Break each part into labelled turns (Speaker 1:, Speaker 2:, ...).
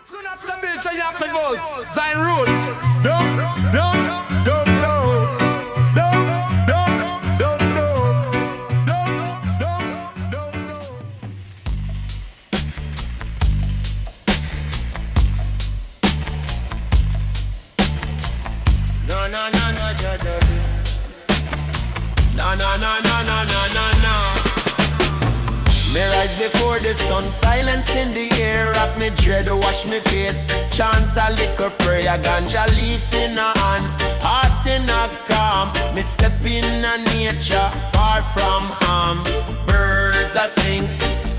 Speaker 1: Soon after Bill Chayak votes, Zion Roots. Don't know.
Speaker 2: No. Me rise before the sun, silence in the air. Wrap me dread, wash me face. Chant a little prayer, ganja leaf in a hand, heart in a calm. Me step in a nature, far from harm. Birds a sing,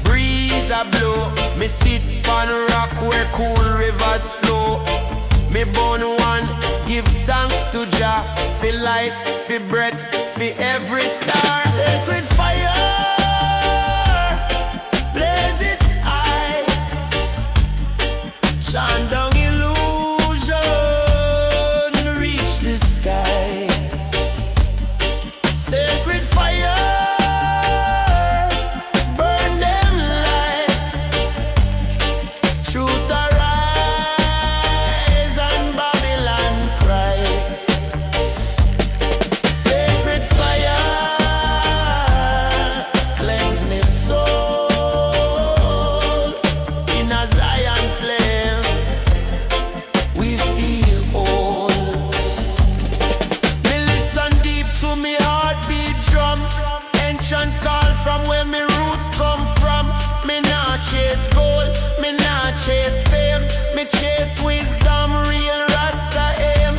Speaker 2: breeze a blow. Me sit on rock where cool rivers flow. Me born one, give thanks to Jah. For life, for breath, for every star. Sacred fire, blaze it high. Shine down illusion, reach the sky. Sacred fire, burn them light. Truth arise and Babylon cry. Sacred fire, cleanse me soul. In a Zion flame, we feel old. Me listen deep to me heartbeat drum. Ancient call from where me roots come from. Me nah chase gold, me nah chase fame. Me chase wisdom, real Rasta aim.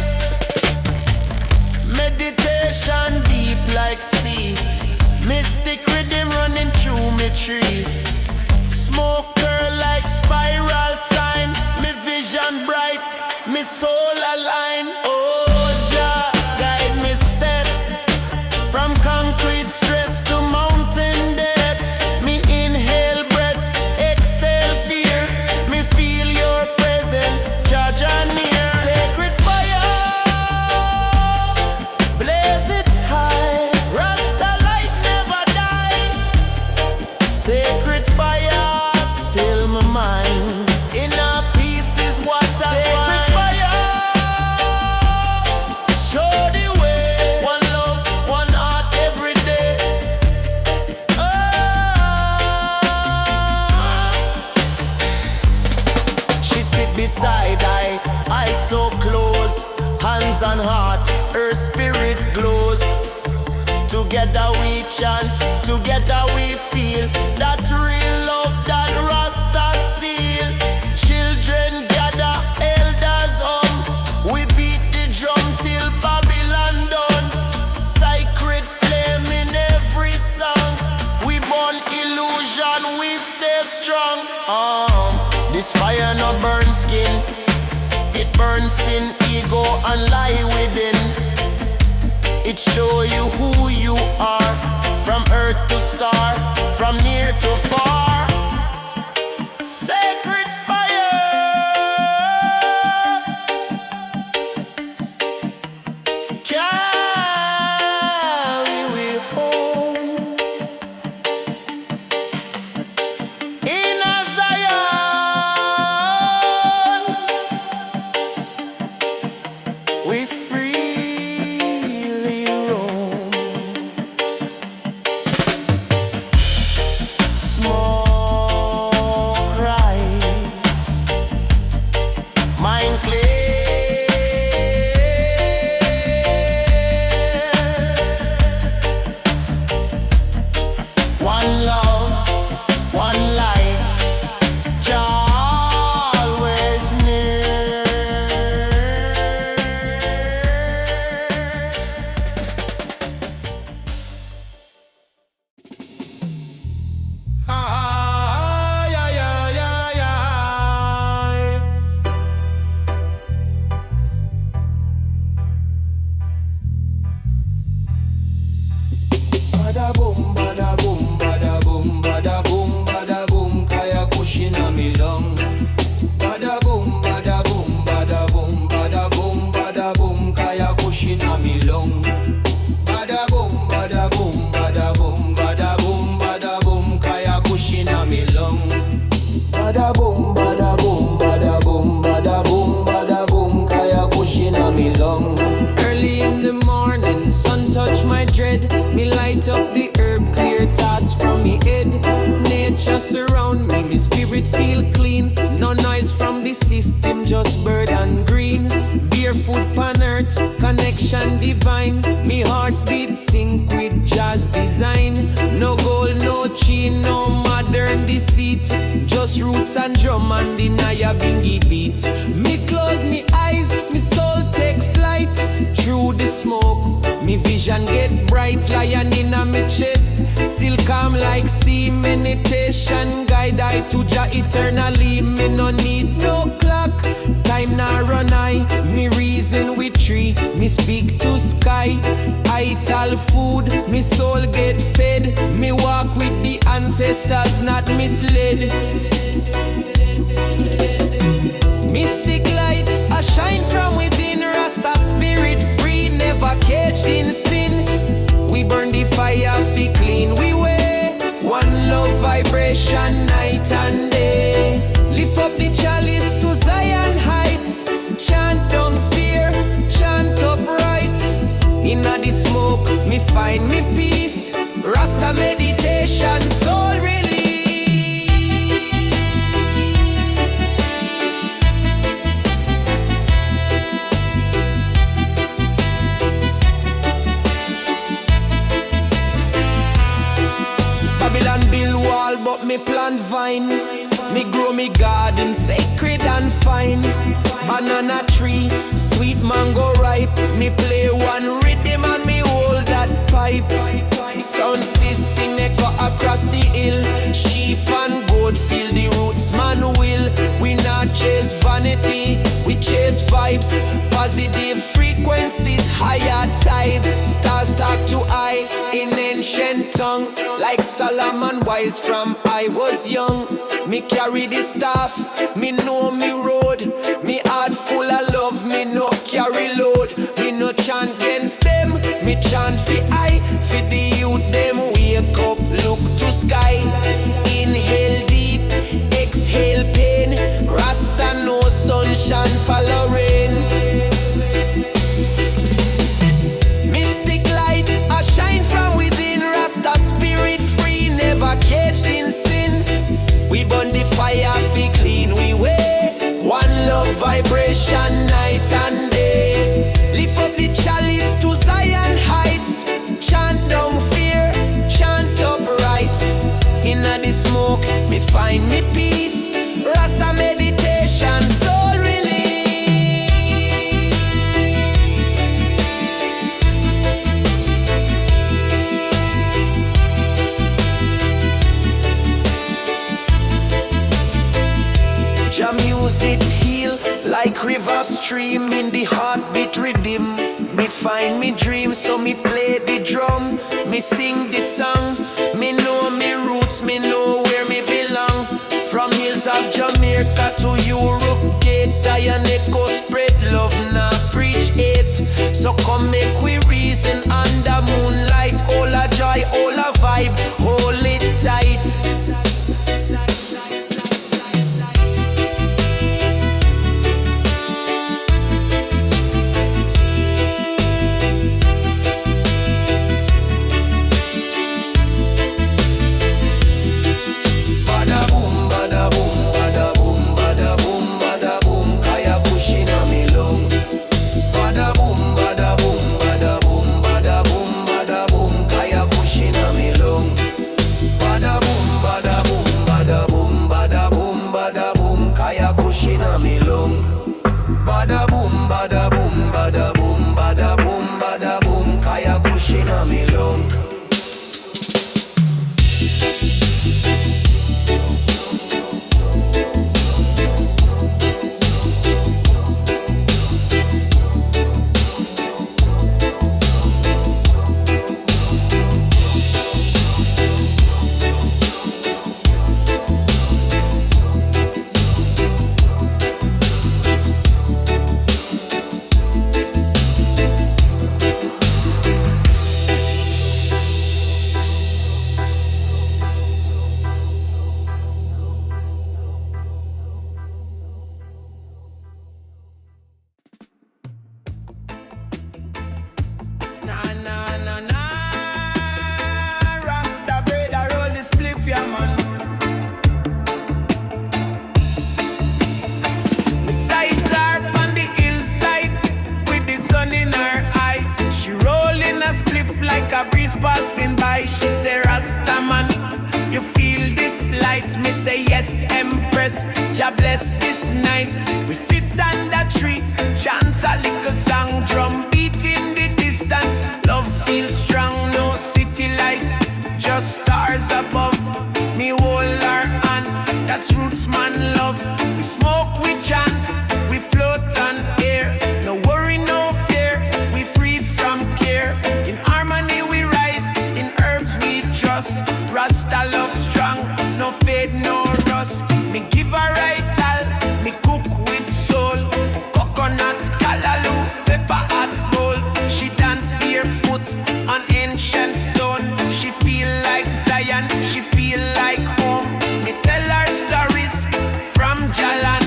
Speaker 2: Meditation deep like sea. Mystic rhythm running through me tree. Smoke curl like spiral sign. Me vision bright, me soul align. Oh Jah, guide me step. From concrete stress to mountain depth. Me inhale breath, exhale fear. Me feel your presence, Jah Jah near. Sacred fire, blaze it high. Rasta light never die. Sacred fire, still my mind. Inner peace is what I find. Sacred fire, show the way. One love, one heart every day. Oh. She sit beside I, eyes so close, hands on heart, her spirit glows. Together we chant, together we feel that real love, that Rasta seal. Children gather, elders we beat the drum till Babylon done. Sacred flame in every song. We burn illusion, we stay strong. This fire no burn skin, it burns in ego and lie within. It show you who you are, from earth to star, from near to far. Sacred fire, carry we home. In a Zion, we freely roam. Smoke rise
Speaker 3: and drum and deny a bingy beat. Me close me eyes, me soul take flight. Through the smoke, me vision get bright. Lion in a me chest, still calm like sea. Meditation guide I to Jah eternally. Me no need no clock, time now run I. Me reason with tree, me speak to sky. I tell food, me soul get fed. Me walk with the ancestors, not misled. Mystic light, a shine from within. Rasta spirit free, never caged in sin. We burn the fire, be clean, we wear one love vibration night and day. Lift up the chalice to Zion heights. Chant down fear, chant up rights. Inna the smoke, me find me peace. Rasta meditation, soul release. Babylon build wall, but me plant vine. Me grow me garden, sacred and fine. Banana tree, sweet mango ripe. Me play one rhythm and me hold that pipe. Sound system echo across the hill. Sheep and goat feel the roots, man will. We not chase vanity, we chase vibes. Positive frequencies, higher tides. Stars talk to I in ancient tongue. Like Solomon wise from I was young. Me carry the staff, me know me road. Me heart full of love, me no carry load. Me no chant against them, me chant for I. For the youth them wake up, look to sky. Inhale deep, exhale pain. Rasta no sunshine, follow rain. Mystic light, a shine from within. Rasta spirit free, never caged in sin. We burn the fire, be clean, we wear one love vibration night and day. Lift up the chalice to Zion heights. Chant down fear, chant up rights. Inna the smoke, me find me peace. Rasta meditation, soul release. Jah music heal like river stream. In the heartbeat rhythm, me find me dream. So me play the drum, me sing the song. Me know me roots, me know where me belong. From hills of Jamaica to Europe gate, Zion echo spread love, now preach hate. So come make we reason under moonlight. All a joy, all a vibe, hold it tight. Bada boom, bada boom, bada boom, bada boom, bada boom. Kaya bush bless, Jah bless this night. We sit under tree, chant a little song, drum beat in the distance. Love feels strong, no city light, just stars above. Me hold our hand, that's roots man love. We smoke, we chant, we float on air. No worry, no fear, we free from care. In harmony we rise, in herbs we trust. Rasta love strong, no fade, no rust. Me give a right all, me cook with soul. Coconut, callaloo, pepper hot gold. She dance barefoot on ancient stone. She feel like Zion, she feel like home. Me tell her stories from Jalan.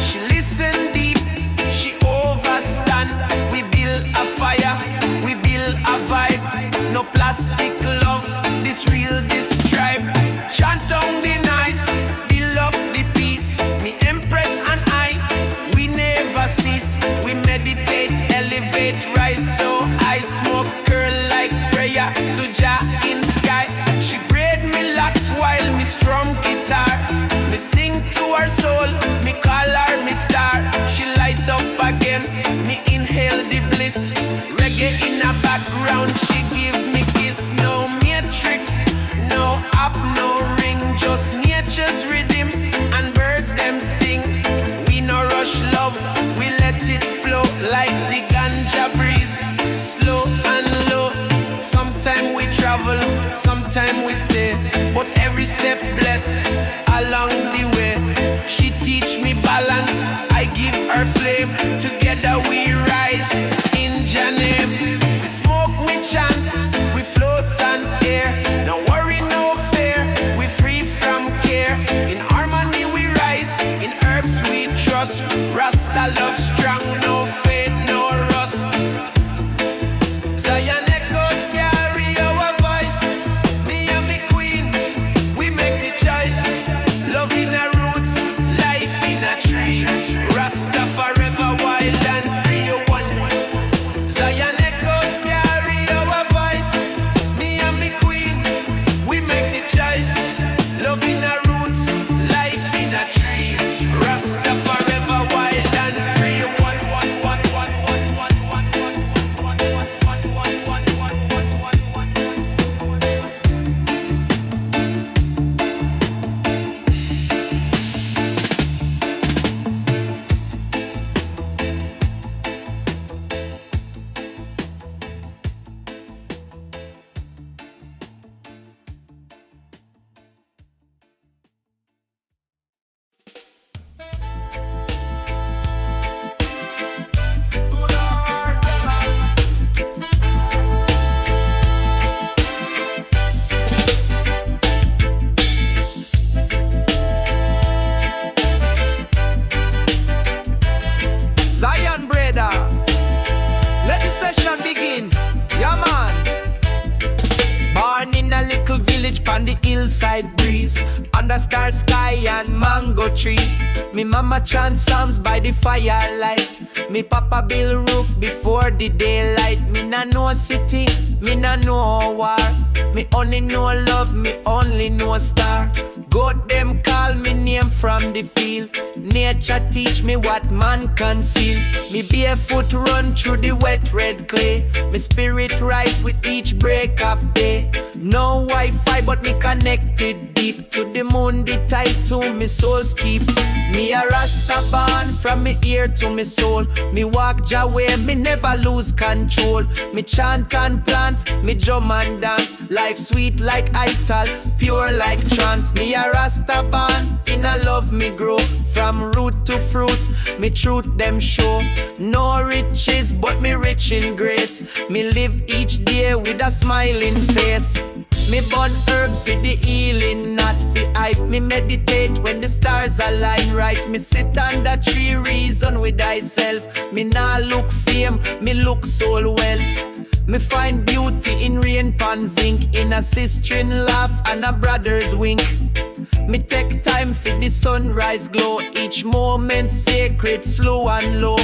Speaker 3: She listen deep, she overstand. We build a fire, we build a vibe. No plastic love, this real, this tribe. Chant down the nice, build up the peace. Me empress and I, we never cease. We meditate, elevate, rise. So I smoke curl like prayer to Jah in sky. She braid me locks while me strum guitar. Me sing to her soul, me call her me star. She light up again, me inhale the bliss. Reggae in a background, she give me kiss. No matrix, no app, no ring, just nature's rhythm and bird them sing. We no rush love, we let it flow like the ganja breeze, slow and low. Sometime we travel, sometime we stay, but every step bless along the way. She teach me balance, I give her flame. Together we rise in Jah name. We smoke, we chant, we float on air. No worry, no fear, we free from care. In harmony we rise, in herbs we trust. Rasta love strong, no fade, no rust. Zion echoes carry our voice. Me and me queen, we make the choice. Love in our roots, life in a tree. Rasta forever wild and free. One. Zion echoes carry our voice. Me and me queen, we make the choice. Love in our roots, life in a tree. Rasta forever wild and free. One. Zion brother, let the session begin. Yeah man. Born in a little village pon the hillside breeze, under star sky and mango trees. Me mama chant psalms by the firelight. Me papa build roof before the daylight. Me nah know city, me nah know war. Me only know love, me only know star. God them call me name from the field. Nature teach me what man conceal. Me barefoot run through the wet red clay. Me spirit rise with each break of day. No Wi-Fi but me connected deep to the moon, the tide to me soul's keep. Me a Rasta born from me ear to me soul. Me walk Jah way, me never lose control. Me chant and plant, me drum and dance. Life sweet like ital, pure like trance. Me a Rasta born, in a love me grow. From root to fruit, me truth them show. No riches, but me rich in grace. Me live each day with a smiling face. Me burn herb for the healing, not for hype. Me meditate when the stars align right. Me sit under tree, reason with thyself. Me nah look fame, me look soul wealth. Me find beauty in rain pan zinc, in a Sistren Love and a brother's wink. Me take time for the sunrise glow, each moment sacred, slow and low.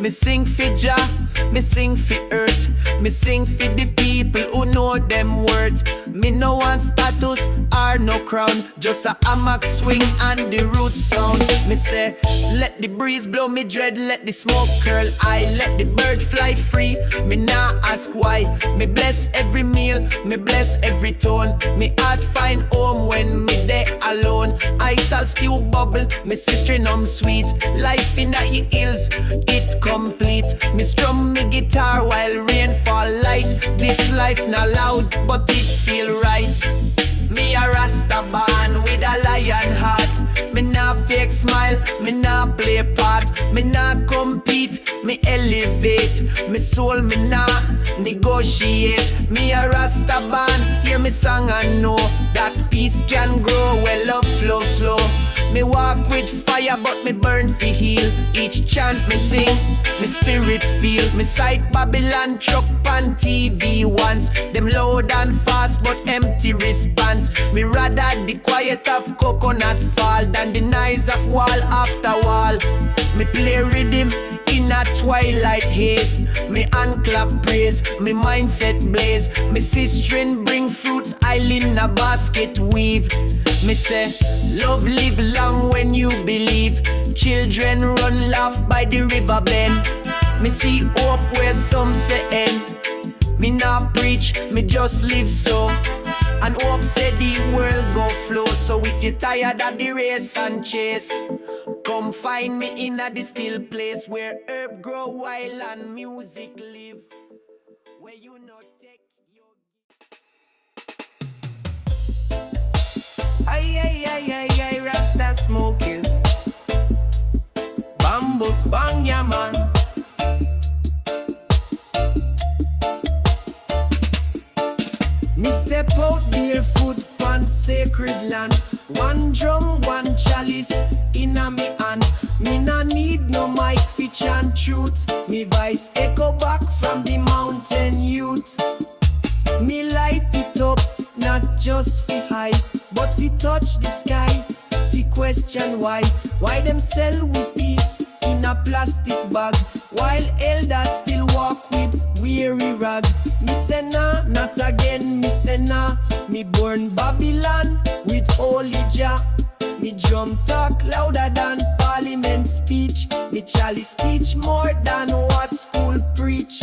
Speaker 3: Me sing for Jah, me sing for earth, me sing for the people who know them worth. Me no want status or no crown, just a hammock swing and the root sound. Me say, let the breeze blow me dread, let the smoke curl I let the bird fly free. Me nah ask why. Me bless every meal, me bless every tone. Me heart find home when me there alone. I tell still bubble, me sister sweet. Life in the hills, it complete. Me strum me guitar while rain fall light. This life not loud, but it feel right. Me a Rasta Born with a lion heart. Me nah fake smile, me nah play part. Me nah compete, me elevate. Me soul me nah negotiate. Me a Rasta Born, hear me song and know that peace can grow where love flow slow. Me walk with fire but me burn fi heal. Each chant me sing, me spirit feel. Me sight Babylon truck on TV once. Them loud and fast but empty response. Me rather the quiet of coconut fall than the noise of wall after wall. Me play rhythm in a twilight haze. Me hand clap praise, me mindset blaze. Me sistren bring fruits, I'll in a basket weave. Me say, love live long when you believe. Children run laugh by the river bend. Me see hope where some say end. Me not preach, me just live so. And hope say the world go flow. So if you're tired of the race and chase, come find me in a still place where herb grow wild and music live. Where you not take your... Ay, Rasta smoking. Bambus bang ya man. Me step out barefoot pan sacred land. One drum, one chalice inna me hand. Me nah need no mic fi chant truth. Me voice echo back from the mountain youth. Me light it up, not just fi high, but fi touch the sky. Fi question why them sell with peace in a plastic bag, while elders still walk with weary rag. Me say nah, not again, me say nah. Me born Babylon with holy Jah. Me drum talk louder than parliament speech. Me chalice teach more than what school preach.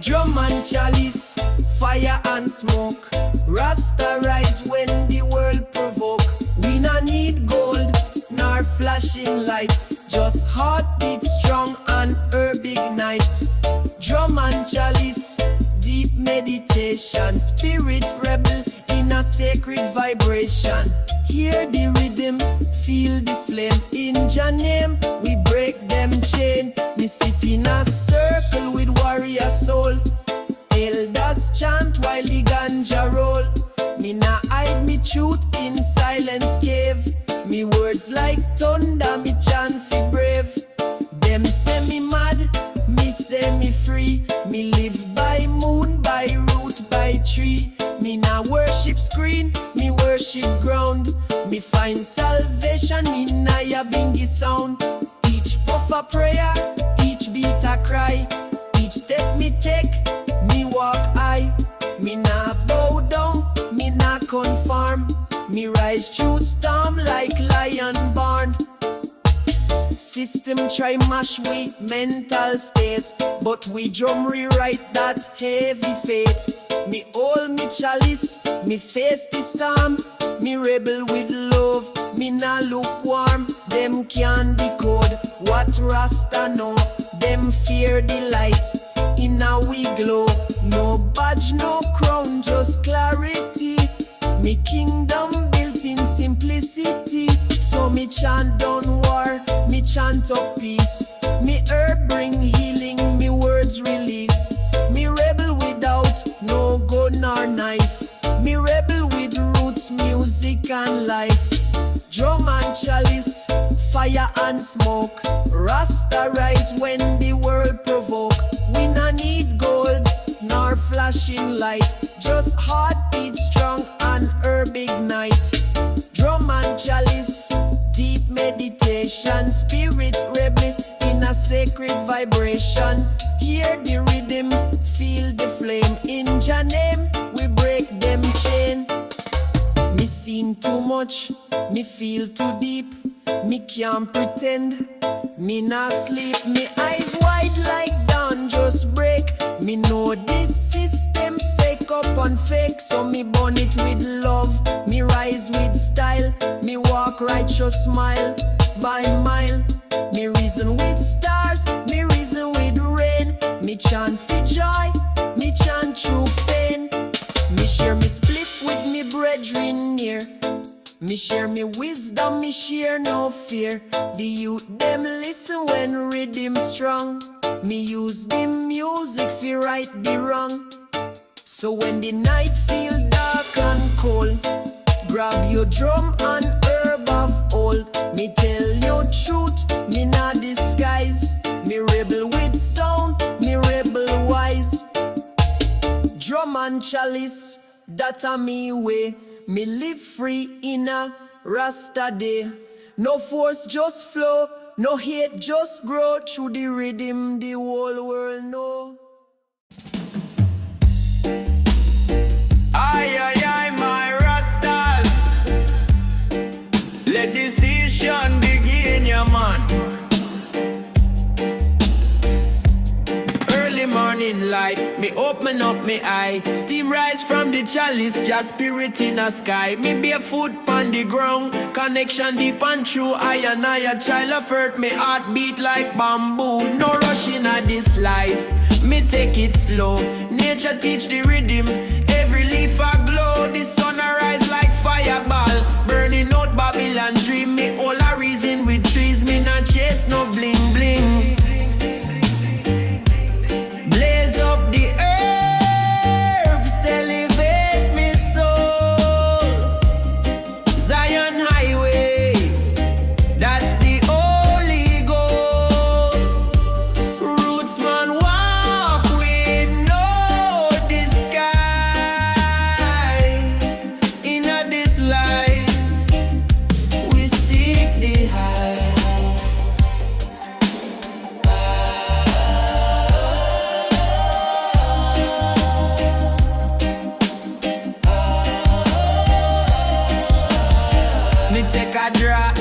Speaker 3: Drum and chalice, fire and smoke. Rasta rise when the world provoke. We nah need gold, nor flashing light. Just heartbeat strong and herb ignite. Drum and chalice, deep meditation. Spirit rebel in a sacred vibration. Hear the rhythm, feel the flame. In Jah name, we break them chain. Me sit in a circle with warrior soul. Elders chant while the ganja roll. Me nah hide me truth in silence cave. Me words like thunder, me chant fi brave. Them say me mad, me say me free. Me live by moon, by root, by tree. Me nah worship screen, me worship ground. Me find salvation in a bingy sound. Each puff a prayer, each beat a cry. Each step me take, me walk high. Me nah bow down, me nah conform. Me rise through storm like lion born. System try mash we mental state, but we drum rewrite that heavy fate. Me hold me chalice, me face the storm. Me rebel with love, me nah lukewarm. Them can't decode what Rasta know. Them fear the light in a we glow. No badge, no crown, just clarity. Me kingdom built in simplicity. So me chant down war, me chant up peace. Me herb bring healing, me words release. Me rebel without no gun or knife. Me rebel with roots, music and life. Drum and chalice, fire and smoke. Rasta rise when the world provoke. We nah need gold nor flashing light. Just heartbeat strong and herb ignite. Drum and chalice,
Speaker 4: Deep meditation, spirit rebel in a sacred vibration. Hear the rhythm, feel the flame. In Jah name, we break them chain. Me seen too much, me feel too deep. Me can't pretend, me not sleep. Me eyes wide like dawn just break. Me know this system fake up and fake, so me burn it with love. Me rise with style, me walk righteous smile by mile. Me reason with stars, me reason with rain. Me chant for joy, me chant through pain. Me share me spliff with me brethren near. Me share me wisdom, me share no fear. The youth them listen when rhythm strong. Me use the music fi right the wrong. So when the night feel dark and cold, grab your drum and herb of old. Me tell you truth, me not disguise. Me rebel with sound, me rebel wise. Drum and chalice, that a me way. Me live free in a Rasta day. No force, just flow. No hate, just grow. Through the rhythm, the whole world know.
Speaker 3: Aye, aye, aye, my Rastas. Let decision begin, yeah, man. Early morning light, me open up me eye. Steam rise from the chalice, just spirit in the sky. Me barefoot on the ground, connection deep and true. I and I, a child of earth, me heart beat like bamboo. No rushing at this life, me take it slow. Nature teach the rhythm, every leaf a glow. The sun arise like fireball, burning out Babylon dream. Me all a reason with trees, me not chase no bling bling. Blaze up the herbs, elevate me soul. Zion Highway, that's the only goal. Roots man walk with no disguise. In this life, we seek the high. Me take a draw,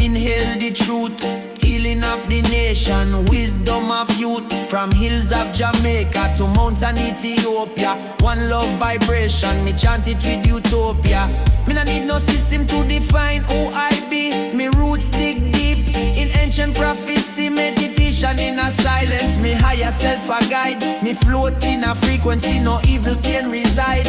Speaker 3: inhale the truth, healing of the nation, wisdom of youth. From hills of Jamaica to mountain Ethiopia, one love vibration, me chant it with utopia. Me no need no system to define who I be. Me roots dig deep in ancient prophecy, meditation in a silence. Me higher self a guide, me float in a frequency no evil can reside.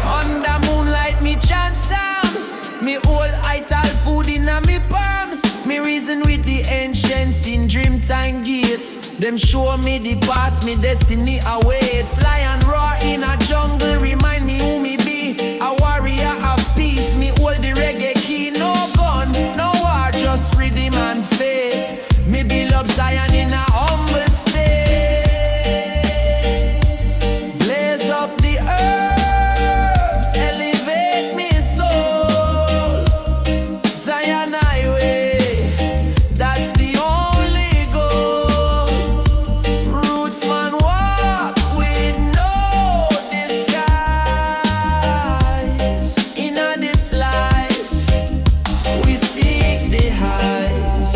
Speaker 3: Under moonlight me chant psalms, me whole ital food in a me palms. Me reason with the ancients in dreamtime gates. Them show me the path, me destiny awaits. Lion roar in a jungle, remind me who me be. A warrior of peace, me hold the reggae key. No gun, no war, just rhythm and faith. Me beloved Zion in a humble state. Blaze up the herbs, elevate me soul. Zion Highway, that's the only goal. Roots man walk with no disguise. In this life, we seek the highs.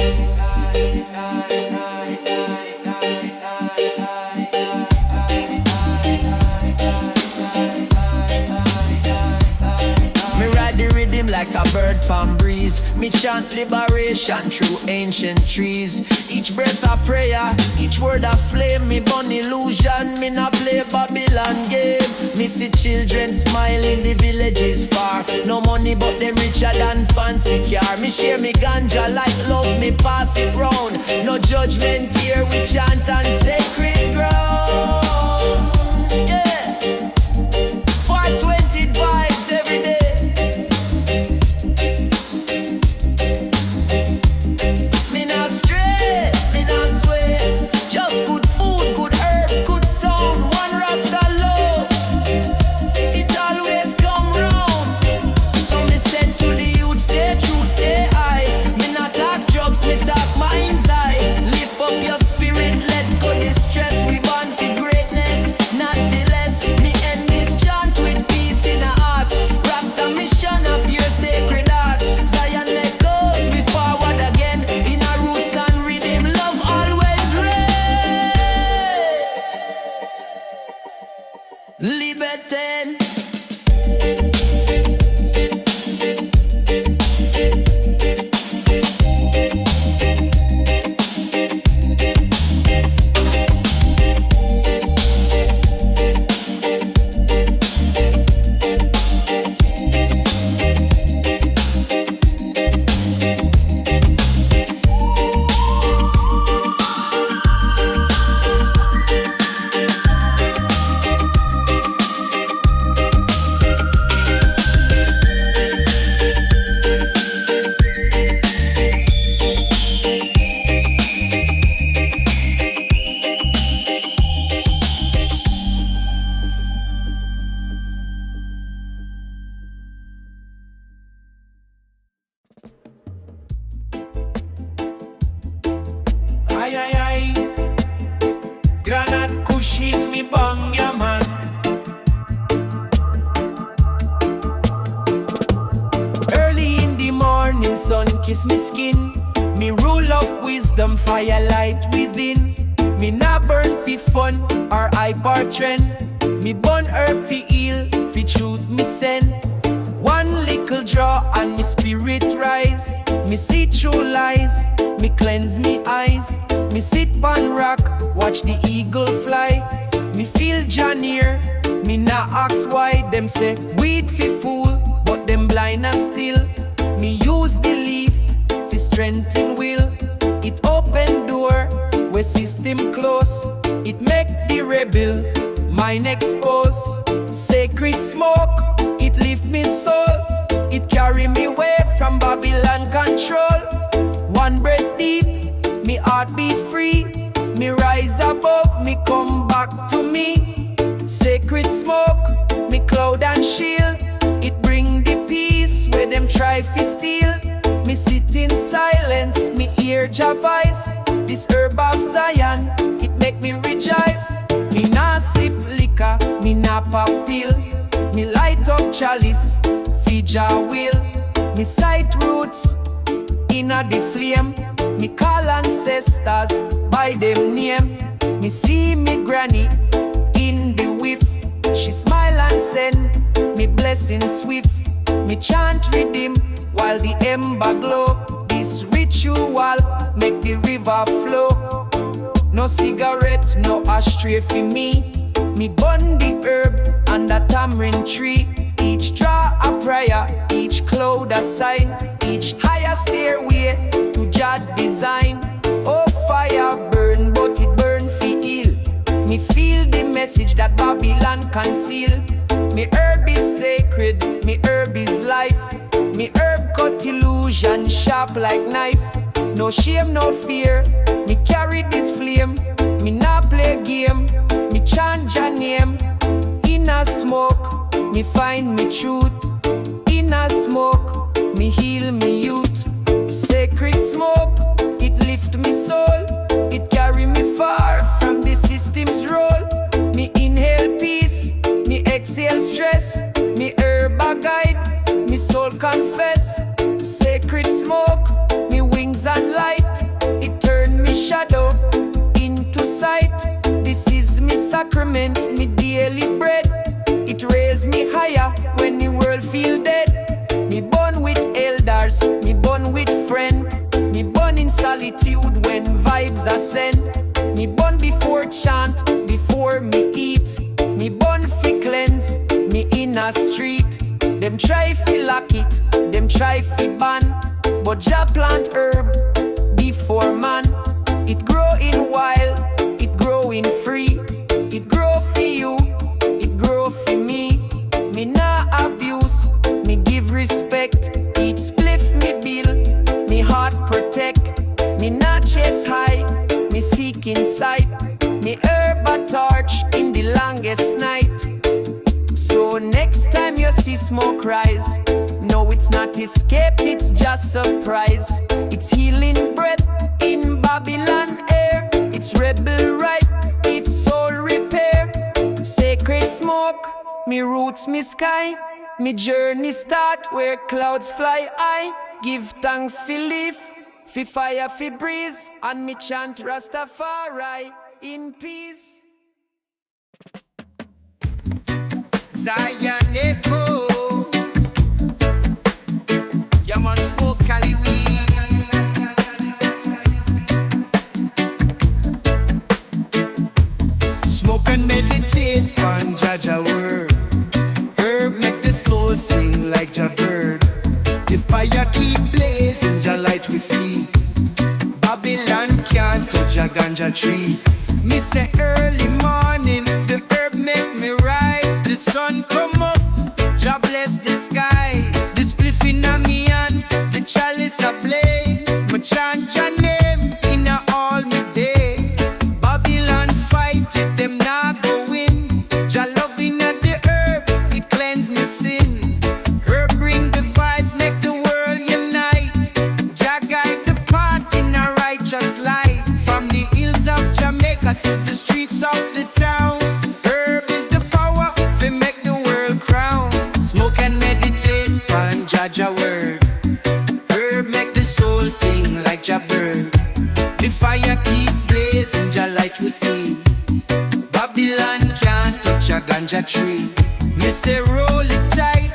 Speaker 3: Me ride the rhythm like a bird palm breeze. Me chant liberation through ancient trees. Each breath a prayer, each word a flame. Me burn illusion, me not play Babylon game. Me see children smile in the villages far. No money but them richer than fancy car. Me share me ganja like love, me pass it round. No judgment here, we chant on sacred ground. Yeah, 420 vibes every day. Me not stray, me not sway. Just good food, good herb, good sound. One Rasta love, it always come round. So me said to the youth, stay true, stay high. Me not promise me skin. Me rule up wisdom, firelight within. Me nah burn fi fun or hyper trend. Me burn herb fi heal, fi truth me send. One little draw and me spirit rise. Me see through lies, me cleanse me eyes. Me sit pan rock, watch the eagle fly. Me feel Janier, me nah ask why. Them say weed fi fool, but them blind as still. Me use the leaf fi strengthen will. It open door where system close. It make the rebel mind expose. Sacred smoke, it lift me soul. It carry me away from Babylon control. One breath deep, me heart beat free. Me rise above, me come back to me. Sacred smoke, me cloud and shield. It bring the peace where them try to steal. Me sit in silence, me hear Jah voice. This herb of Zion, it make me rejoice. Me nah sip liquor, me nah pop pill. Me light up chalice, feed Jah will. Me sight roots inna the flame. Me call ancestors by them name. Me see me granny in the whiff. She smile and send me blessing swift. Me chant redeem while the ember glow. This ritual make the river flow. No cigarette, no ashtray for me. Me burn the herb and a tamarind tree. Each draw a prayer, each cloud a sign. Each higher stairway to Jah design. Oh, fire burn, but it burn for heal. Me feel the message that Babylon conceal. Me herb is sacred, me herb is life. Me herb cut illusion sharp like knife. No shame, no fear, me carry this flame. Me nah play game, me chant Jah name. Inna smoke, me find me truth. Inna smoke, me heal me youth. Sacred smoke, it lift me soul. It carry me far from the system's role. Me inhale peace, me exhale stress. Me herb a guide, me soul confess. Sacred smoke, me wings and light. It turn me shadow into sight. This is me sacrament, me daily bread. It raise me higher when the world feel dead. Me born with elders, me born with friend. Me born in solitude when vibes ascend. Me born before chant, before me eat. Me born fi cleanse, me in a street. Them try fi lock it, them try fi ban. But Jah plant herb before man. It grow in wild, it grow in free. It grow for you, it grow for me. Me nah abuse, me give respect. Each spliff me build, me heart protect. Me nah chase high, me seek insight. Me herb a torch in the longest night. So next time you see smoke rise, no, it's not escape, it's just surprise. It's healing breath in Babylon air. It's rebel right, it's soul repair. Sacred smoke, me roots, me sky. Me journey start where clouds fly high. Give thanks for leaf, for fire, for breeze. And me chant Rastafari in peace.
Speaker 2: Zion echoes. Yeah, man, smoke Cali weed. Smoke and meditate on Jah word. Herb make the soul sing like Jah bird. The fire keep blazing, Jah light we see. Babylon can't touch a ganja tree. Me say early morning, the herb make me rise. The sun come up, Jah bless the skies. The spliff inna me hand, the chalice ablaze. Me chant Jah name inna all me days. Babylon fight it, them nah go win. Jah love inna the herb, it cleanse me sin. Herb bring the vibes, make the world unite. Jah guide the path in a righteous light. From the hills of Jamaica to the streets of the town. Herb is the power to make the world crown. Smoke and meditate on Jah word. Herb make the soul
Speaker 3: keep blazing, Jah light we see. Babylon can't touch a ganja tree. Me say roll it tight,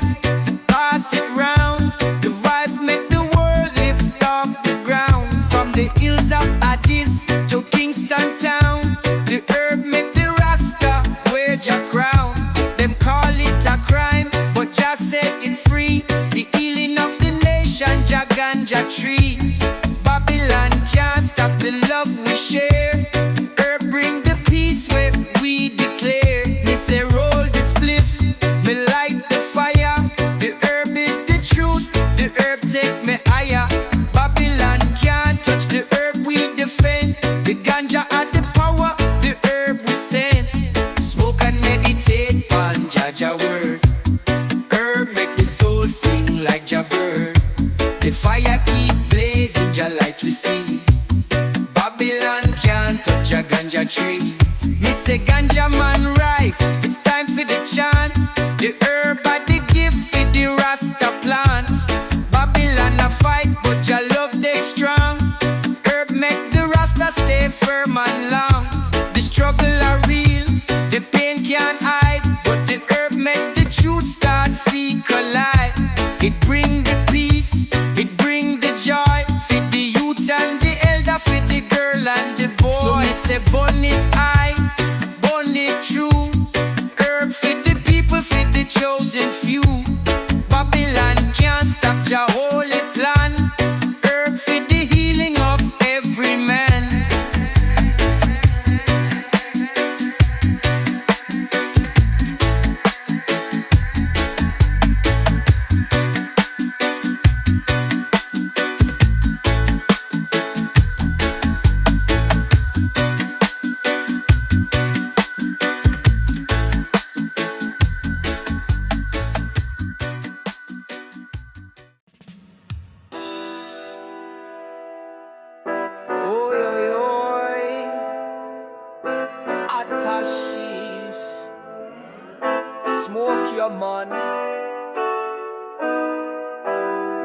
Speaker 3: pass it round. The vibes make the world lift off the ground. From the hills of Addis to Kingston town, the herb make the Rasta wear Jah crown. Them call it a crime, but Jah set it free. The healing of the nation, Jah ganja tree. Babylon can't stop the love we share. Herb bring the peace where we declare. Me say roll the spliff, me light the fire. The herb is the truth, the herb take me higher. Babylon can't touch the herb we defend. The ganja had the power, the herb we send. Smoke and meditate on Jah word. Herb make the soul sing like Jah bird. The fire keep blazing, Jah light we see. Babylon can't touch a ganja tree. Me say ganja man rise, it's time for the chant. The herb are the gift for the Rasta plant. Babylon a fight, but Jah love they strong. Herb make the Rasta stay firm and long. The struggle are real, the pain can't hide, but the herb make the truth start feel collide. It bring the peace, it bring the joy, for the youth and the elder, for the girl and the boy. So me say burn it high, burn it true. Herb for the people, for the chosen few. Babylon can't stop Jah holy plan. Herb for the healing of every man. Oi, oi, oi. Attachis. Smoke your man.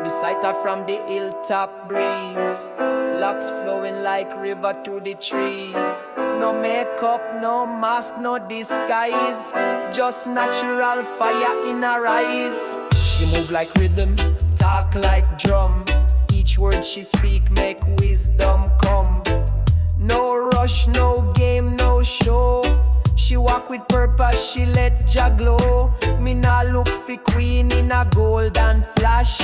Speaker 3: Beside her from the hilltop breeze. Locks flowing like river to the trees. No makeup, no mask, no disguise. Just natural fire in her eyes. She move like rhythm, talk like drum. Each word she speak make wisdom come. No rush, no game, no show. She walk with purpose, she let Jah glow. Me nah look for queen in a golden flash.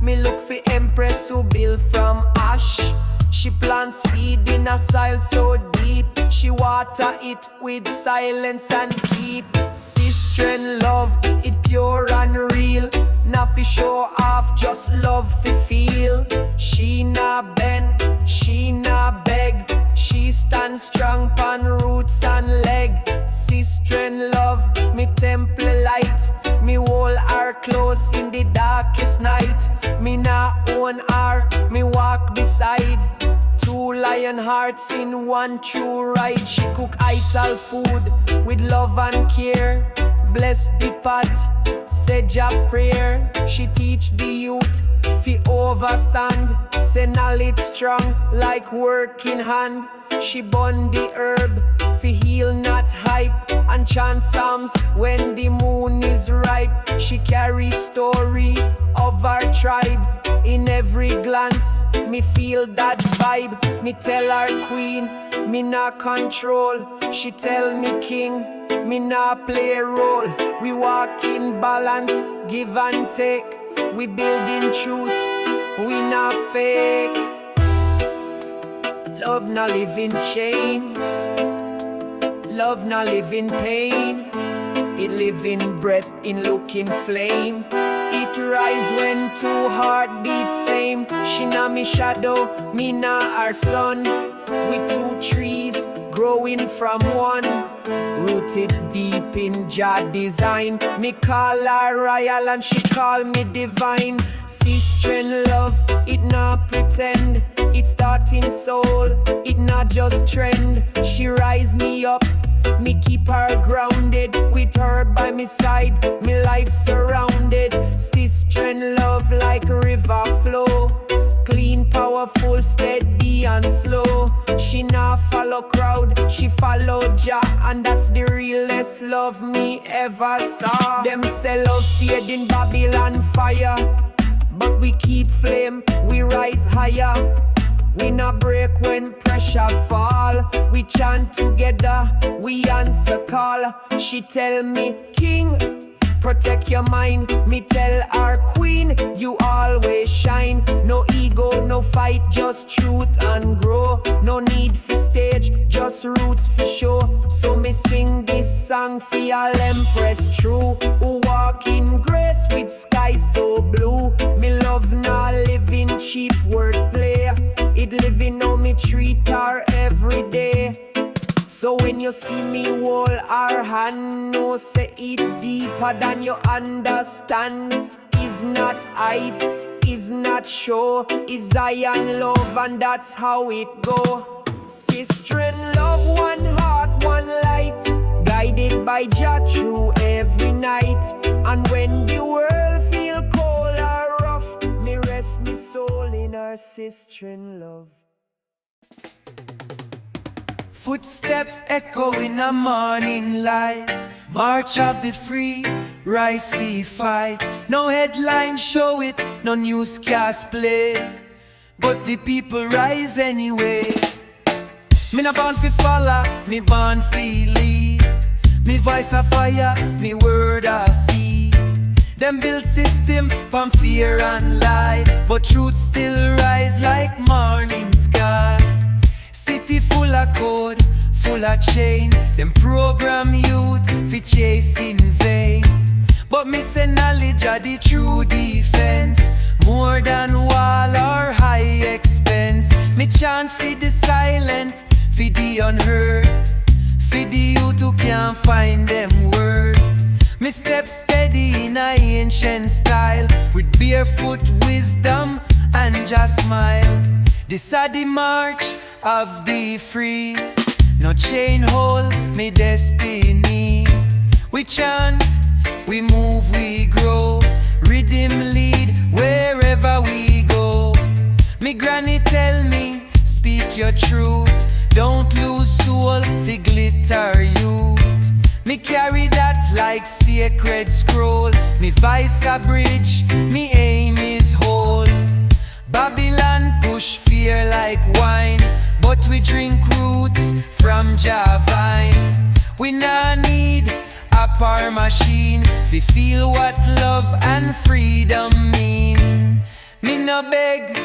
Speaker 3: Me look for empress who build from ash. She plant seed in a soil so deep. She water it with silence and keep. Sistren love, it pure and real. Not fi show off, just love fi feel. She nah bend, she nah beg. She stand strong pan roots and leg. Sistren love, me temple light. Me hold her close in the darkest night. Me nah own her, me walk beside. Two lion hearts in one true right. She cook ital food with love and care. Bless the pot, say Jah prayer. She teach the youth fi overstand. Say knowledge strong like working hand. She burn the herb fi heal not hype. And chant psalms when the moon is ripe. She carry story of our tribe. In every glance, me feel that vibe. Me tell her queen, me not control. She tell me king, me not play a role. We walk in balance, give and take. We build in truth, we not fake. Love not live in chains. Love not live in pain. It live in breath, in look, in flame. It rise when two heart beat same. She na me shadow, me na her sun. We two trees growing from one. Rooted deep in Jah design. Me call her royal and she call me divine. Sistren love, it not pretend. It starting soul, it not just trend. She rise me up, me keep her grounded. With her by me side, me life surrounded. Sistren love like river flow. Clean powerful, steady and slow. She not follow crowd, she follow Jah, and that's the realest love me ever saw. Them say love fade in Babylon fire, but we keep flame, we rise higher. We not break when pressure fall. We chant together, we answer call. She tell me, King, protect your mind. Me tell our queen, you always shine. No ego, no fight, just truth and grow. No need for stage, just roots for show. So me sing this song for all empress true, who walk in grace with sky so blue. Me love not living cheap wordplay, it living how me treat her every day. So when you see me hold our hand, no say it deeper than you understand. Is not hype, is not show, is I and love, and that's how it go. Sistren love, one heart, one light, guided by Jah through every night. And when the world feel cold or rough, me rest me soul in our sistren love.
Speaker 5: Footsteps echo in a morning light. March of the free, rise we fight. No headline show it, no newscast play, but the people rise anyway. Me not born fi follow, me born fi lead. Me voice a fire, me word a seed. Them build system from fear and lie, but truth still rise like morning sky. City full of code, full of chain. Them program youth fi chase in vain. But me say knowledge are the true defense, more than wall or high expense. Me chant fi the silent, fi the unheard, fi the youth who can't find them word. Me step steady in a ancient style, with barefoot wisdom and just smile. This a the march of the free, no chain hold me destiny. We chant, we move, we grow, rhythm lead wherever we go. Me granny tell me, speak your truth, don't lose soul fi glitter youth. Me carry that like sacred scroll, me vice a bridge, me aim is whole. Babylon push fear like wine, but we drink roots from Javine. We nah need a power machine fi feel what love and freedom mean. Me no beg,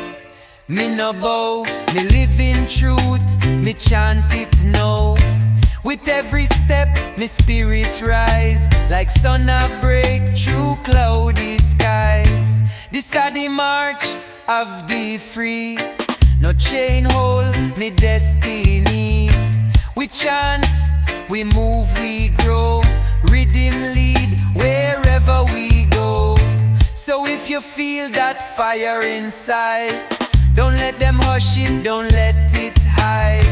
Speaker 5: me no bow, me live in truth, me chant it now. With every step, me spirit rise, like sun a break through cloudy skies. This a the march of the free, no chain hold me destiny. We chant, we move, we grow, rhythm lead wherever we go. So if you feel that fire inside, don't let them hush it, don't let it hide.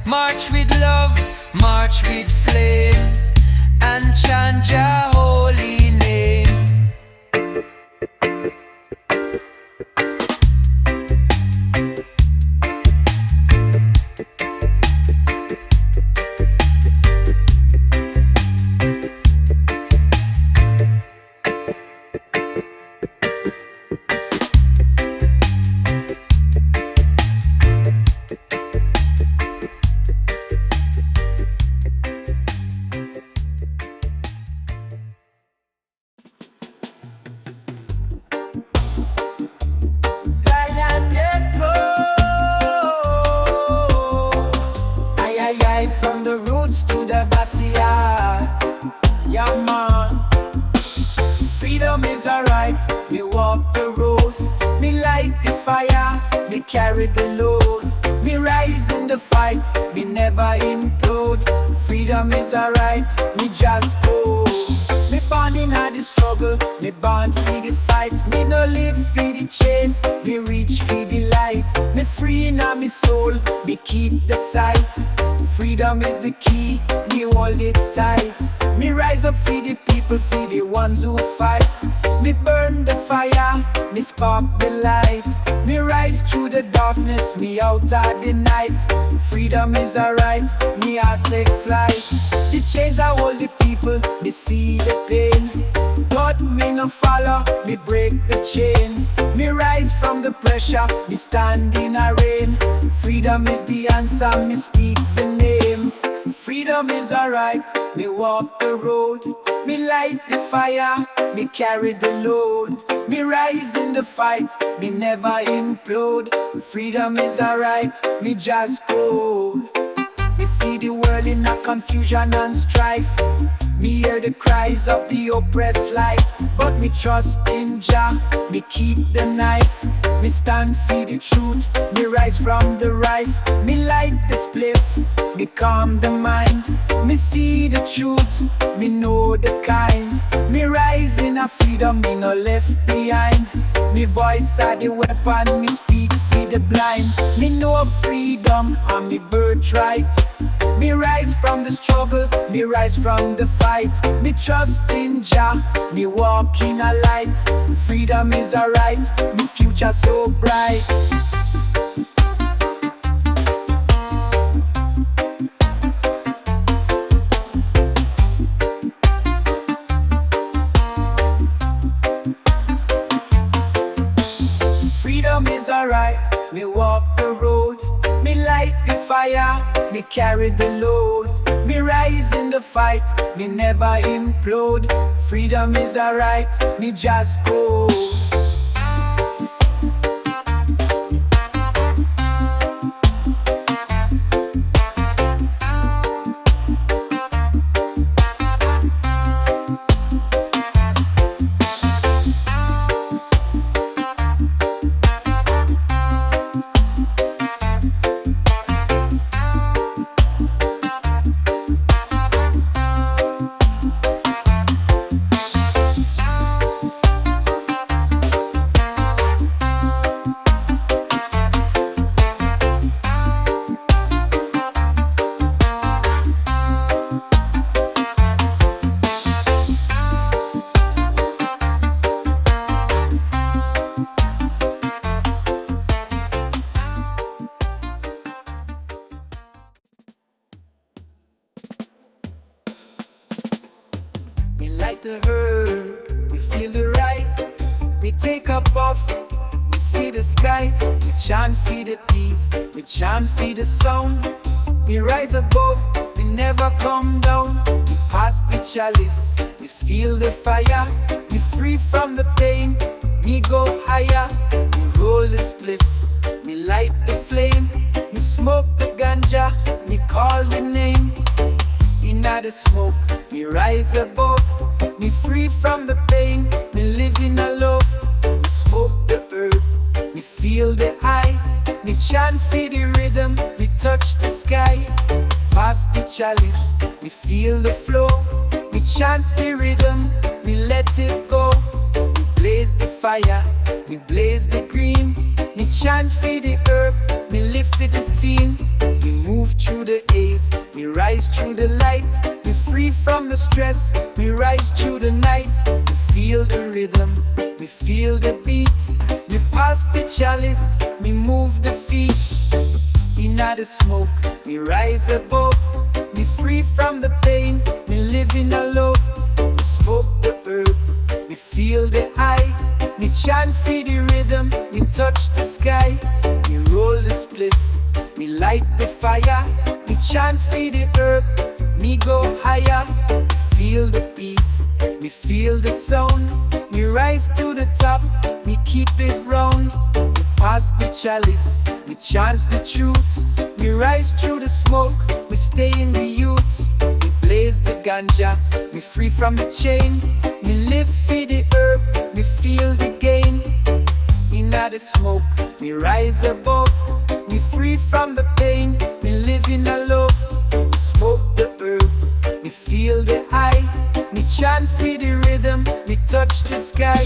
Speaker 5: March with love, march with flame, and chant your holy name.
Speaker 3: From the roots to the backyards, yeah man. Freedom is alright, me walk the road, me light the fire, me carry the load, me rise in the fight, me never implode. Freedom is alright, me just go. Me born in the struggle, me born for the fight. Me no live for the chains, me reach for the light. Me free in my soul, me keep the sight. Freedom is the key, me hold it tight. Me rise up for the people, for the ones who fight. Me burn the fire, me spark the light. Me rise through the darkness, me out of the night. Freedom is a right, me I take flight. The chains I hold the people, me see the pain. But me no follow, me break the chain. Me rise from the pressure, me stand in a rain. Freedom is the answer, me speak the name. Freedom is alright, me walk the road. Me light the fire, me carry the load. Me rise in the fight, me never implode. Freedom is alright, me just go. Me see the world in a confusion and strife. Me hear the cries of the oppressed life. But me trust in Jah, me keep the knife. Me stand for the truth, me rise from the rife. Me light the spliff, me calm the mind. Me see the truth, me know the kind. Me rise in a freedom, me no left behind. Me voice are the weapon, me speak for the blind. Me know freedom and me birthright. Me rise from the struggle, me rise from the fight. Me trust in Jah, me walk in a light. Freedom is alright, me future so bright. Freedom is alright, me walk the road. Me light the fire, me carry the load. Me rise in the fight, me never implode. Freedom is alright, me just go. We light the herb, we feel the rise. We take a puff, we see the skies. We chant for the peace, we chant for the sound. We rise above, we never come down. We pass the chalice, we feel the fire. We free from the pain, we go higher. We roll the spliff, we light the flame. We smoke the ganja, we call the name. Inna the smoke, me rise above. Me free from the pain, me live in a love. Me smoke the herb, me feel the high. Me chant for the rhythm, me touch the sky. Pass the chalice, me feel the flow. Me chant the rhythm, me let it go. Me blaze the fire, me blaze the green. Me chant for the herb, me live for the steam. Me move through the haze, me rise through the light. Me free from the stress, me rise through the night. Me feel the rhythm, me feel the beat. Me pass the chalice, me move the feet. Inna the smoke, me rise above. Me free from the pain, me live in a love. Me smoke the herb, me feel the high. Me chant for the rhythm, me touch the sky. Me roll the spliff, me light the fire. Me chant for the herb, me go higher. Feel the peace, me feel the sound. Me rise to the top, me keep it round. Me pass the chalice, me chant the truth. Me rise through the smoke, we stay in the youth. Me blaze the ganja, me free from the chain. Me live for the herb, me feel the gain. Inna the smoke, me rise above. Me free from the pain, me live in a love. Me smoke the herb, me feel the high. Me chant for the rhythm, me touch the sky.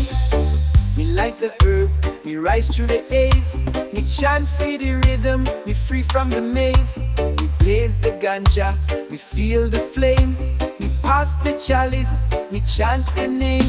Speaker 3: Me light the herb, me rise through the haze. Me chant for the rhythm, me free from the maze. Me blaze the ganja, me feel the flame. Me
Speaker 5: pass the chalice, me chant the name.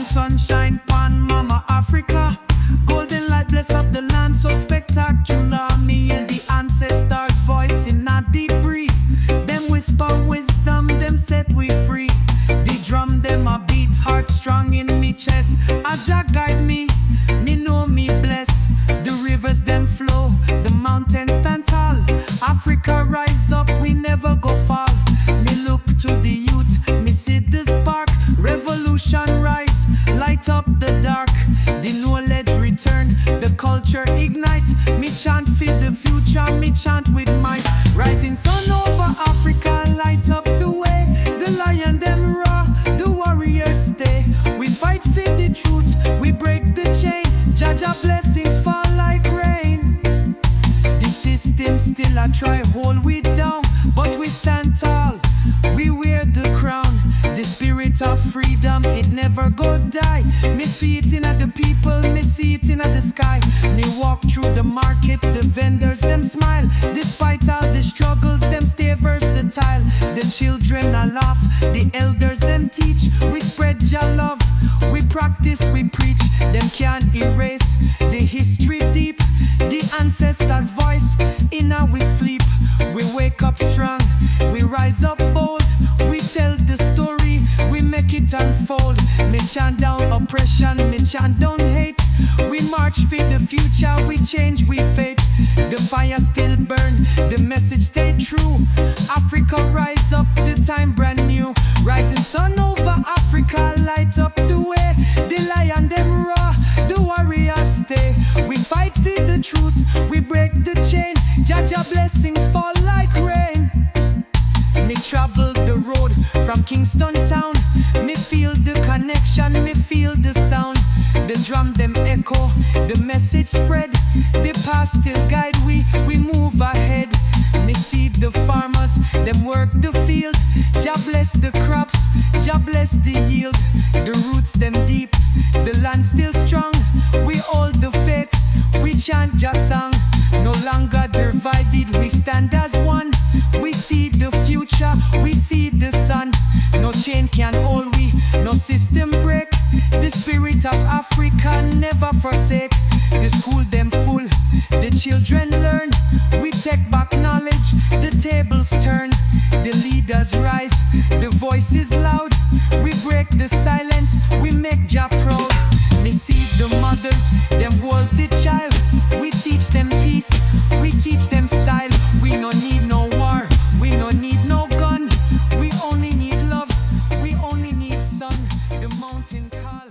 Speaker 6: Sunshine pan Mama Africa, golden light bless up the land so spectacular. Me and the ancestors' voice in a deep breeze. Them whisper wisdom, them set we free. The drum them a beat heart strong in me chest. Aja guide me, me know me bless. The rivers them flow, the mountains stand tall. Africa rise up, we never go fall. Me look to the youth, me see the spark. Revolution rise, light up the dark. The knowledge return, the culture ignite. Me chant for the future, me chant with might. Rising sun over Africa, light up the way. The lion them roar, the warriors stay. We fight for the truth, we break the chain. Jaja blessings fall like rain. The system still a try hold we down, but we stand tall. We wear the crown, the spirit of freedom, it never go die. Me see it in the people, me see it in the sky. Me walk through the market, the vendors them smile. Despite all the struggles, them stay versatile. The children a laugh, the elders them teach. We spread your love, we practice, we preach. Them can't erase the history deep. The ancestors' voice in our sleep. We wake up strong, we rise up bold. We tell the story, we make it unfold. Me chant down oppression, me chant down hate. We march for the future, we change, we fate. The fire still burn, the message stay true. Africa rise up, the time brand new. Rising sun over Africa, light up the way. The lion them roar, the warriors stay. We fight for the truth, we break the chain. Jaja blessings fall like rain. Me travel the road from Kingston town. Me feel the connection, me feel the sound. The drum them echo, the message spread. The past still guide we move ahead. Me see the farmers, them work the field. Jah bless the crops, Jah bless the yield. The roots them deep, the land still strong. We hold the faith, we chant Jah song. No longer divided, we stand as one. We see the future, we see the sun. No chain can hold we, no system break. The spirit of Africa never forsake. The school them full, the children learn. We take back knowledge, the tables turn. The leaders rise, the voices loud. We break the silence, we make Jah proud. Me see the mothers, them hold the child. We teach them peace, we teach them style. We no need no war, we no need no gun. We only need love, we only need sun. The mountain call.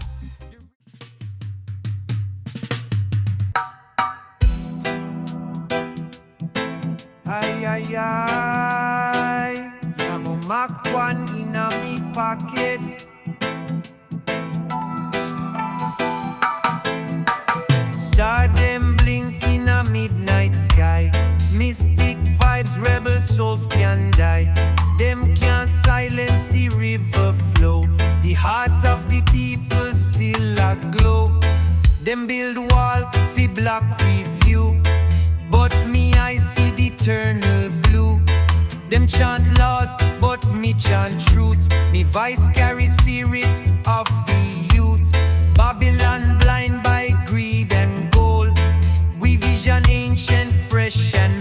Speaker 5: Ay, ay, ay. I'm a Mac 1 in a me pocket. Star them blink in a midnight sky. Mystic vibes, rebel souls can die. Them can't silence the river flow. The heart of the people still aglow. Them build wall fi block review, but me I see the eternal blue. Them chant laws, but me chant truth. Me voice carry spirit of the youth. Babylon blind by greed and gold. We vision ancient, fresh and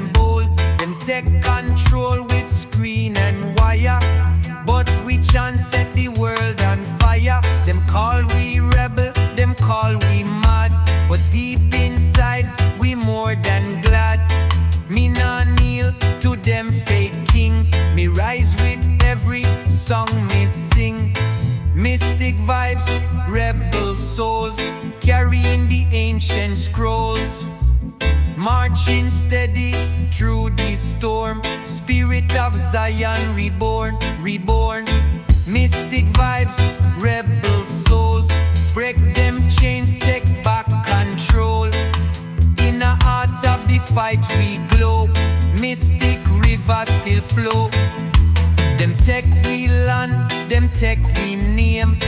Speaker 5: marching steady through the storm. Spirit of Zion reborn, reborn. Mystic vibes, rebel souls. Break them chains, take back control. In the heart of the fight we glow. Mystic rivers still flow. Them take we land, them take we name,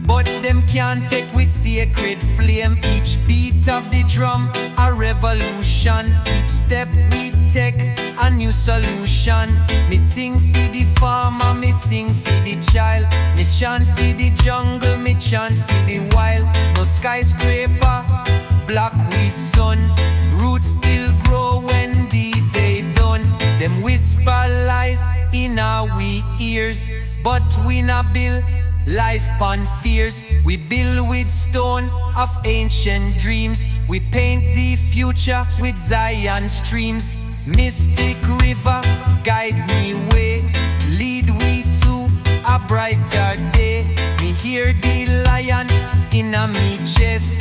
Speaker 5: but them can't take we sacred flame. Each beat of the drum, a revolution. Each step we take, a new solution. Me sing for the farmer, me sing for the child. Me chant for the jungle, me chant for the wild. No skyscraper, black we sun. Roots still grow when the day done. Them whisper lies in our we ears, but we not build life pon fears. We build with stone of ancient dreams. We paint the future with Zion streams. Mystic river, guide me way. Lead we to a brighter day. Me hear the lion in a me chest.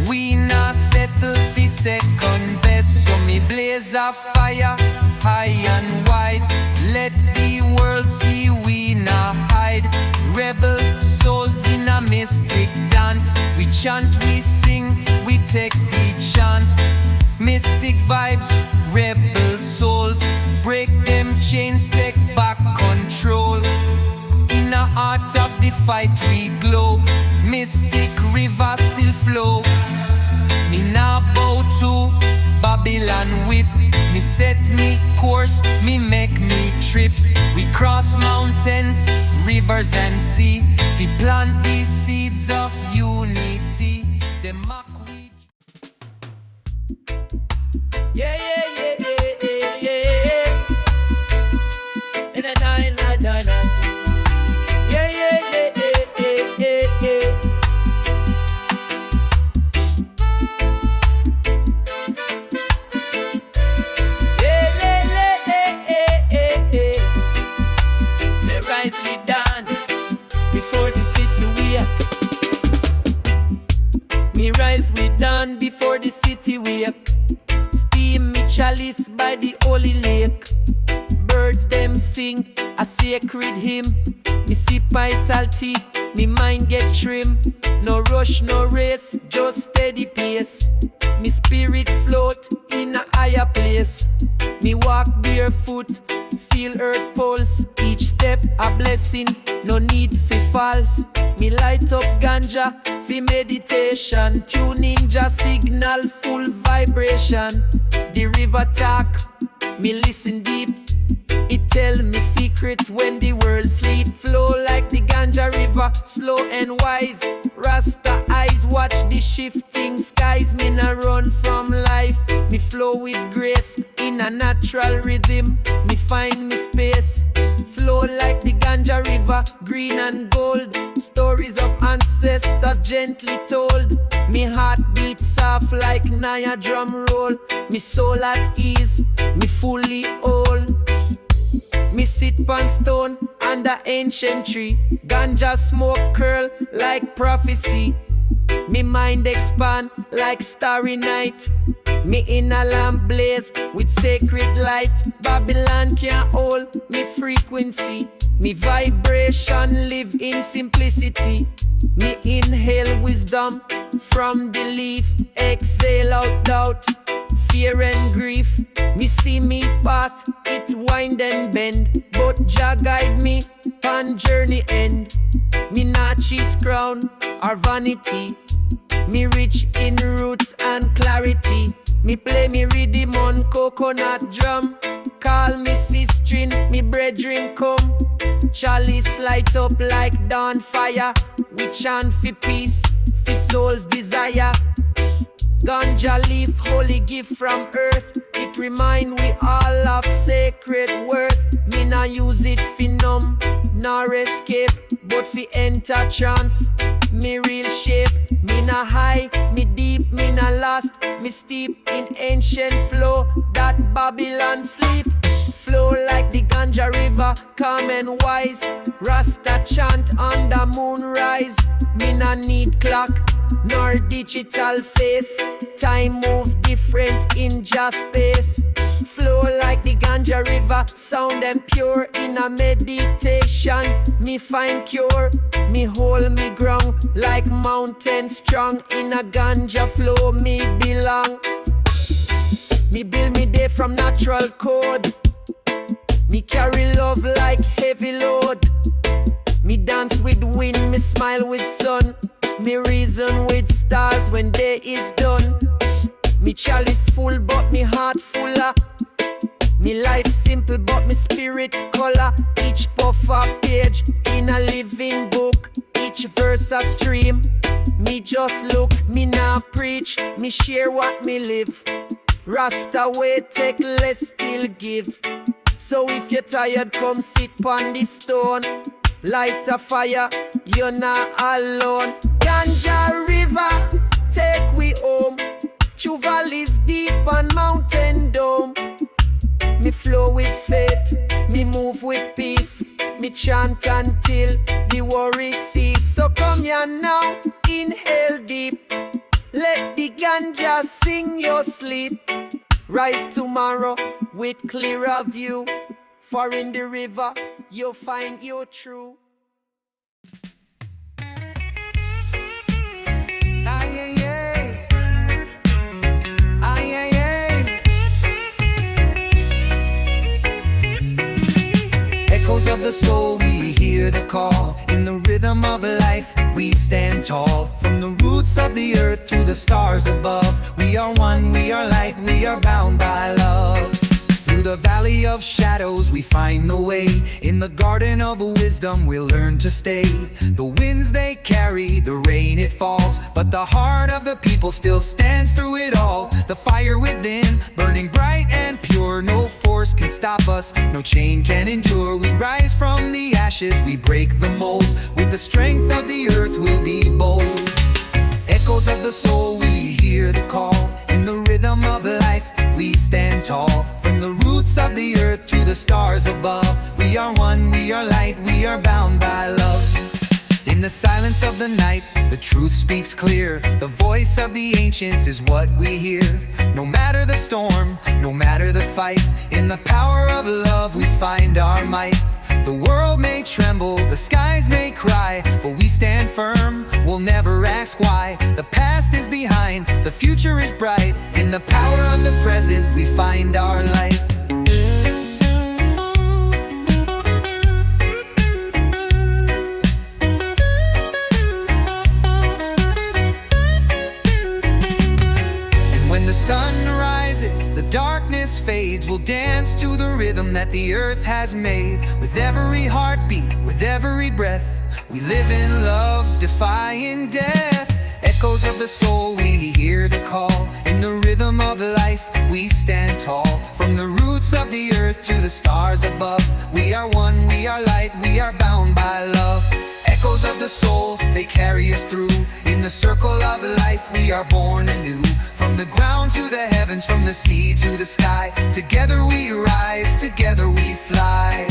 Speaker 5: We not settle for second best. So me blaze a fire high and wide. Let the world see we not hide. Rebel souls in a mystic dance. We chant, we sing, we take the chance. Mystic vibes, rebel souls. Break them chains, take back control. In the heart of the fight we glow. Mystic rivers still flow. Me now bow to Babylon whip. Me set me course, me make me trip. We cross mountains, rivers and sea. We plant these seeds of unity. The mock we...
Speaker 7: Yeah, yeah, yeah, yeah, yeah, yeah. In a nine, nine, nine, nine. Yeah, yeah, yeah, yeah, yeah, yeah. We done before the city we up. Me rise we done before the city we up. Steam me chalice by the holy lake. Birds them sing a sacred hymn. Me sip vital tea, me mind get trim. No rush, no race, just steady pace. Me spirit float in a higher place. Me walk barefoot, feel earth pulse. Each step a blessing, no need for false. Me light up ganja for meditation. Tune ninja signal full vibration. The river talk, me listen deep. It tell me secret when the world sleep. Flow like the Ganja river, slow and wise. Rasta eyes watch the shifting skies. Me na run from life, me flow with grace. In a natural rhythm, me find me space. Flow like the Ganja river, green and gold. Stories of ancestors gently told. Me heart beats soft like Naya drum roll. Me soul at ease, me fully whole. Me sit pan stone under ancient tree. Ganja smoke curl like prophecy. Me mind expand like starry night. Me inner lamp blaze with sacred light. Babylon can't hold me frequency. Me vibration live in simplicity. Me inhale wisdom from the leaf. Exhale out doubt, fear and grief. Me see me path, it wind and bend. But Jah guide me, pan journey end. Me not chase crown or vanity. Me rich in roots and clarity. Me play me rhythm on coconut drum. Call me Sistren, me brethren come. Chalice light up like dawn fire. We chant for peace, for soul's desire. Ganja leaf, holy gift from earth. It remind we all of sacred worth. Me nah use it fi numb, nor escape, but fi enter trance. Me real shape, me nah high, me deep, me nah lost. Me steep in ancient flow, that Babylon sleep. Flow like the Ganja river, calm and wise. Rasta chant under moonrise. Me nah need clock, nor digital face. Time move different in just space. sound and pure. In a meditation, me find cure. Me hold me ground like mountain strong. In a ganja flow, me belong. Me build me day from natural code. Me carry love like heavy load. Me dance with wind, me smile with sun. Me reason with stars when day is done. Me chalice full but me heart fuller. Me life simple but me spirit color. Each puff a page in a living book. Each verse a stream. Me just look, me nah preach. Me share what me live. Rasta way take less still give. So if you're tired, come sit on the stone. Light a fire, you're not alone. Ganja river, take we home. True valleys deep on mountain dome. Me flow with faith, me move with peace. Me chant until the worry cease. So come here now, inhale deep. Let the ganja sing your sleep. Rise tomorrow with clearer view. For in the river you'll find your true.
Speaker 3: Echoes of the soul, we hear the call. In the rhythm of life, we stand tall. From the roots of the earth to the stars above, we are one, we are light, we are bound by love. Through the valley of shadows, we find the way. In the garden of wisdom, we'll learn to stay. The winds they carry, the rain it falls, but the heart of the people still stands through it all. The fire within, burning bright and pure. No force can stop us, no chain can endure. We rise from the ashes, we break the mold. With the strength of the earth, we'll be bold. Echoes of the soul, we hear the call. In the rhythm of life, we stand tall. From the roots of the earth to the stars above, we are one, we are light, we are bound by love. In the silence of the night, the truth speaks clear. The voice of the ancients is what we hear. No matter the storm, no matter the fight, in the power of love we find our might. The world may tremble, the skies may cry, but we stand firm, we'll never ask why. The past is behind, the future is bright. In the power of the present we find our light. Darkness fades, we'll dance to the rhythm that the earth has made. With every heartbeat, with every breath, we live in love, defying death. Echoes of the soul, we hear the call. In the rhythm of life, we stand tall. From the roots of the earth to the stars above, we are one, we are light, we are bound by love. Echoes of the soul, they carry us through. In the circle of life, we are born anew. From the ground to the heavens, from the sea to the sky, together we rise, together we fly.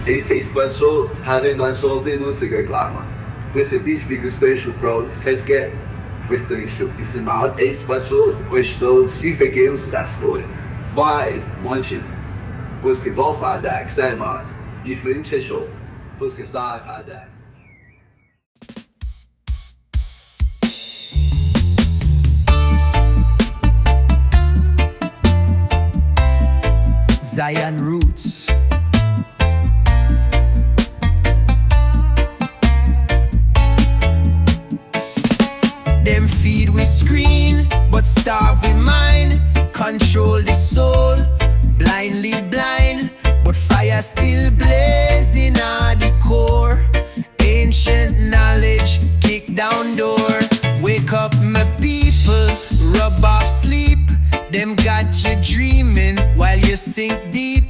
Speaker 8: Esse expansor having nós ouvimos o reclama. Queste bicho special pros quer questo issue is about expansor which shows divergence das coisas. Five munching. Busque golfa da extremos. Diferente show. Busque star da.
Speaker 3: Zion roots. Them feed we screen, but starve we mind. control the soul. Blindly blind, but fire still blazing at the core. Ancient knowledge, kick down door. Wake up my people, rub off sleep. Them got you dreaming while you sink deep.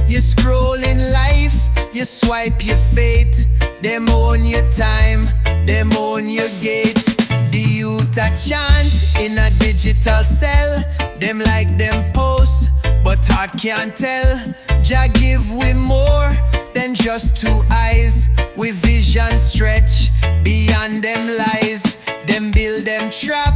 Speaker 3: You scrolling life, you swipe your fate. Them own your time, them own your gate. The youth a chant in a digital cell. Them like them posts, but heart can't tell. Jah give we more than just two eyes. We vision stretch beyond them lies. Them build them trap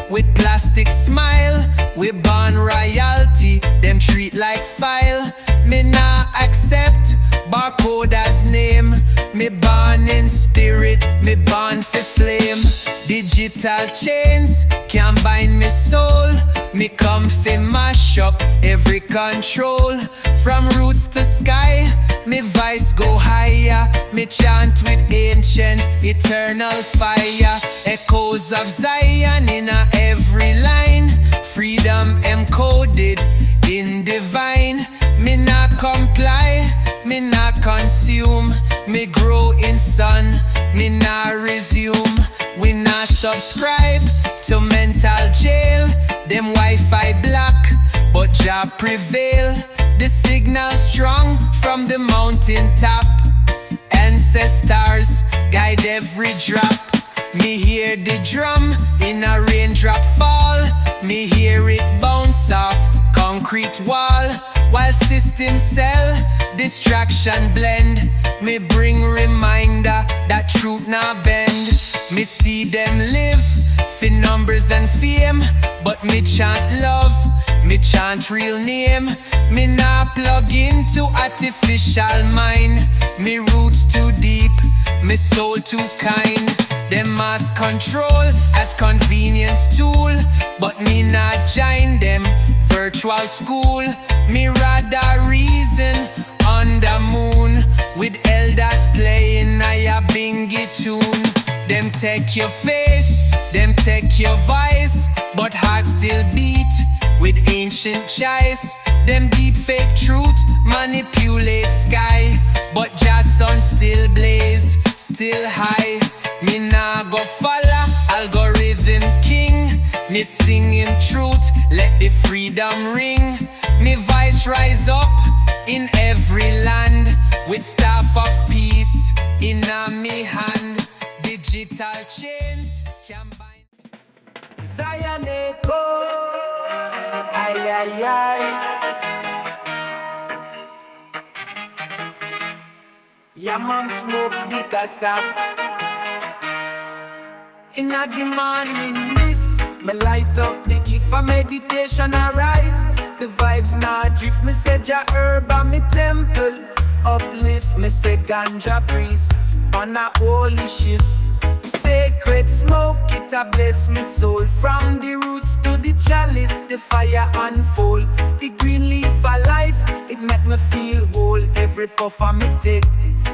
Speaker 3: with plastic smile. We born royalty, them treat like file. Me nah accept barcode as name. Me born in spirit, me born for flame. Digital chains can't bind me soul. Me come fi mash up every control. From roots to sky, me voice go higher. Me chant with ancient eternal fire. Echoes of Zion in a every line. Freedom encoded in divine. Me not comply, me not consume. Me grow in sun, me not resume. We not subscribe to mental jail. Them Wi-Fi block, but Jah prevail. The signal strong from the mountain top. Ancestors guide every drop. Me hear the drum in a raindrop fall. Me hear it bounce off concrete wall. While system sell, distraction blend. Me bring reminder that truth not bend. Me see them live for numbers and fame, but me chant love, me chant real name. Me not plug into artificial mind. Me roots too deep, me soul too kind. Them mass control as convenience tool, but me not join them virtual school. Me rather reason on the moon with elders playing a bingy tune. Them take your face, them take your voice, but heart still beat with ancient choice. Them deep fake truth manipulate sky, but just sun still blaze, still high. Me nah go follow algorithm king. Me singing truth, let the freedom ring. Me voice rise up in every land with staff of peace in a me hand. Digital chains can bind.
Speaker 5: Zion echoes, ay ay ay. Yeah man smoke the kasaf. In a the morning mist, me light up the key for meditation arise. The vibes not drift, me say Jah herb and me temple. Uplift, me say Ganja breeze on a holy shift. Sacred smoke, it a bless me soul. From the roots to the chalice, the fire unfold. The green leaf of life, it make me feel whole. Every puff I me take,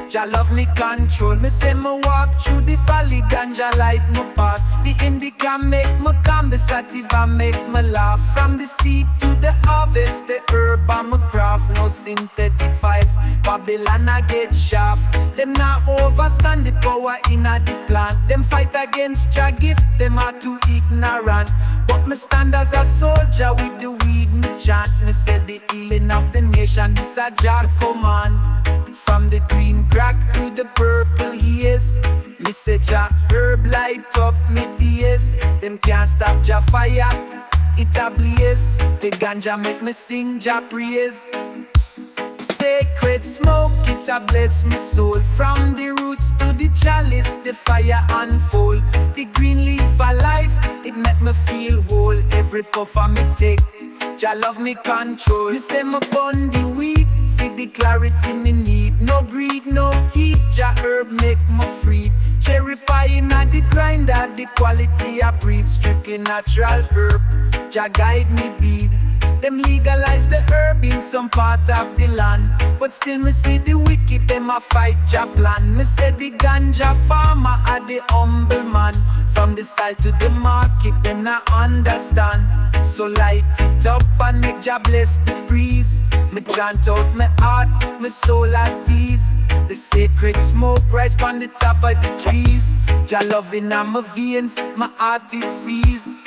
Speaker 5: Jah love me control. Me say me walk through the valley, Ganja light my path. The indica make me calm, the sativa make me laugh. From the seed to the harvest, the herb and my craft. No synthetic vibes, Babylon I get sharp. Them not overstand the power in a the plant. Them fight against Jah gift, them are too ignorant. But me stand as a soldier with the weed me chant. Me say the healing of the nation, this a Jah command. From the green crack to the purple haze, me say Jah herb light up me days. Them can't stop Jah fire, it a blaze. The ganja make me sing Jah praise. Sacred smoke, it a bless me soul. From the roots to the chalice, the fire unfold. The green leaf of life, it make me feel whole. Every puff I me take, Jah love me control. Me say me burn the weed, for the clarity me need. No greed, no heat, Jah herb make me free. Cherry pie inna the grinder, the quality I breathe. Strictly natural herb, Jah guide me deed. Them legalize the herb in some part of the land, but still me see the wicked, them a fight Jah plan. Me say the ganja farmer are the humble man.
Speaker 3: From the side to the market, them not understand. So light it up and make Jah bless the breeze. Me chant out my heart, my soul at ease. The sacred smoke rise from the top of the trees. Jah loving on my veins, my heart it sees.